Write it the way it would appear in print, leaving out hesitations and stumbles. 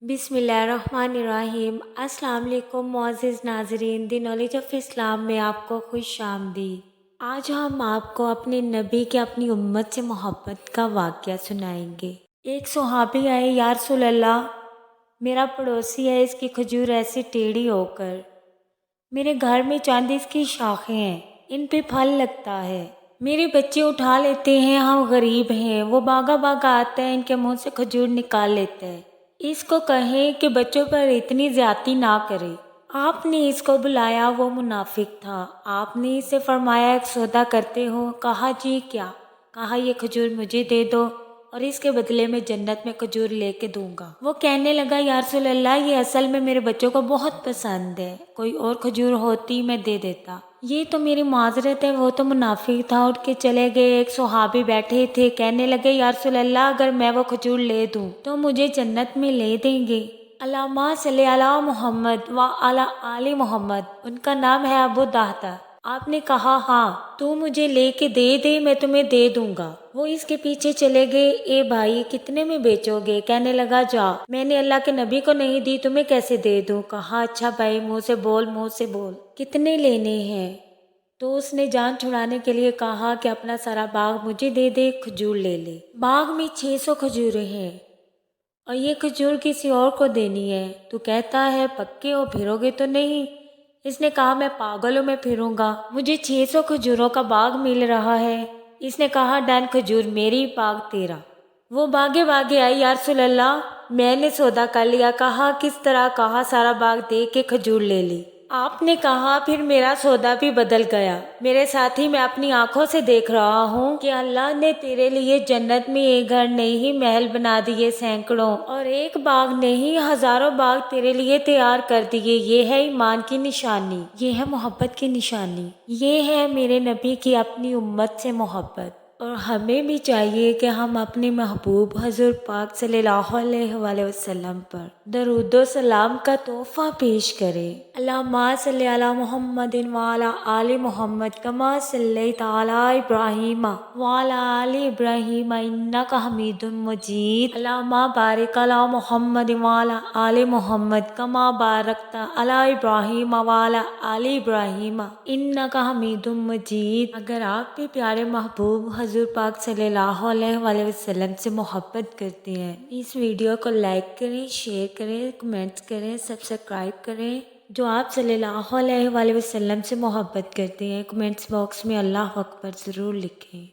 بسم اللہ الرحمن الرحیم۔ السلام علیکم معزز ناظرین، دی نالج آف اسلام میں آپ کو خوش آمدید۔ آج ہم آپ کو اپنے نبی کے اپنی امت سے محبت کا واقعہ سنائیں گے۔ ایک صحابی آئے، یا رسول اللہ، میرا پڑوسی ہے، اس کی کھجور ایسی ٹیڑھی ہو کر، میرے گھر میں چاند اس کی شاخیں ہیں، ان پہ پھل لگتا ہے، میرے بچے اٹھا لیتے ہیں، ہم غریب ہیں، وہ باغا باغا آتا ہے، ان کے منہ سے کھجور نکال لیتا ہے، اس کو کہیں کہ بچوں پر اتنی زیادتی نہ کرے۔ آپ نے اس کو بلایا، وہ منافق تھا، آپ نے اسے فرمایا ایک سودا کرتے ہو؟ کہا جی کیا؟ کہا یہ کھجور مجھے دے دو اور اس کے بدلے میں جنت میں کھجور لے کے دوں گا۔ وہ کہنے لگا یا رسول اللہ، یہ اصل میں میرے بچوں کو بہت پسند ہے، کوئی اور کھجور ہوتی میں دے دیتا، یہ تو میری معذرت ہے۔ وہ تو منافق تھا، اٹھ کے چلے گئے۔ ایک صحابی بیٹھے تھے، کہنے لگے یا رسول اللہ، اگر میں وہ کھجور لے دوں تو مجھے جنت میں لے دیں گے؟ علامہ صلی علی محمد و علی آل محمد، ان کا نام ہے ابو دہدہ۔ آپ نے کہا ہاں، تو مجھے لے کے دے دے، میں تمہیں دے دوں گا۔ وہ اس کے پیچھے چلے گئے، اے بھائی کتنے میں بیچو گے؟ کہنے لگا جا، میں نے اللہ کے نبی کو نہیں دی، تمہیں کیسے دے دوں؟ کہا اچھا بھائی، منہ سے بول، منہ سے بول، کتنے لینے ہیں؟ تو اس نے جان چھڑانے کے لیے کہا کہ اپنا سارا باغ مجھے دے دے، کھجور لے لے۔ باغ میں 600 کھجوریں ہیں اور یہ کھجور کسی اور کو دینی ہے، تو کہتا ہے پکے ہو، پھرو گے تو نہیں؟ اس نے کہا میں پاگل ہوں، میں پھروں گا، مجھے 600 کھجوروں کا باغ مل رہا ہے۔ اس نے کہا ڈن، کھجور میری، باغ تیرا۔ وہ باغے باغے آئی، یا رسول اللہ میں نے سودا کر لیا۔ کہا کس طرح؟ کہا سارا باغ دے کے کھجور لے لی۔ آپ نے کہا پھر میرا سودا بھی بدل گیا، میرے ساتھی، میں اپنی آنکھوں سے دیکھ رہا ہوں کہ اللہ نے تیرے لیے جنت میں ایک گھر نہیں محل بنا دیے سینکڑوں، اور ایک باغ نہیں ہزاروں باغ تیرے لیے تیار کر دیے۔ یہ ہے ایمان کی نشانی، یہ ہے محبت کی نشانی، یہ ہے میرے نبی کی اپنی امت سے محبت۔ اور ہمیں بھی چاہیے کہ ہم اپنے محبوب حضور پاک صلی اللہ علیہ وآلہ وسلم پر درود و سلام کا تحفہ پیش کریں۔ اللہم صلی علی محمد وعلی آل محمد کما صلیت علی ابراہیم وعلی آل ابراہیم انک حمید مجید۔ اللہم بارک علی محمد وعلی آل محمد کما بارکت علی ابراہیم وعلی آل ابراہیم انک حمید مجید۔ اگر آپ بھی پیارے محبوب حضور پاک صلی اللہ علیہ وآلہ وسلم سے محبت کرتے ہیں، اس ویڈیو کو لائک کریں، شیئر کریں، کمنٹس کریں، سبسکرائب کریں۔ جو آپ صلی اللہ علیہ وآلہ وسلم سے محبت کرتے ہیں، کمنٹس باکس میں اللہ اکبر ضرور لکھیں۔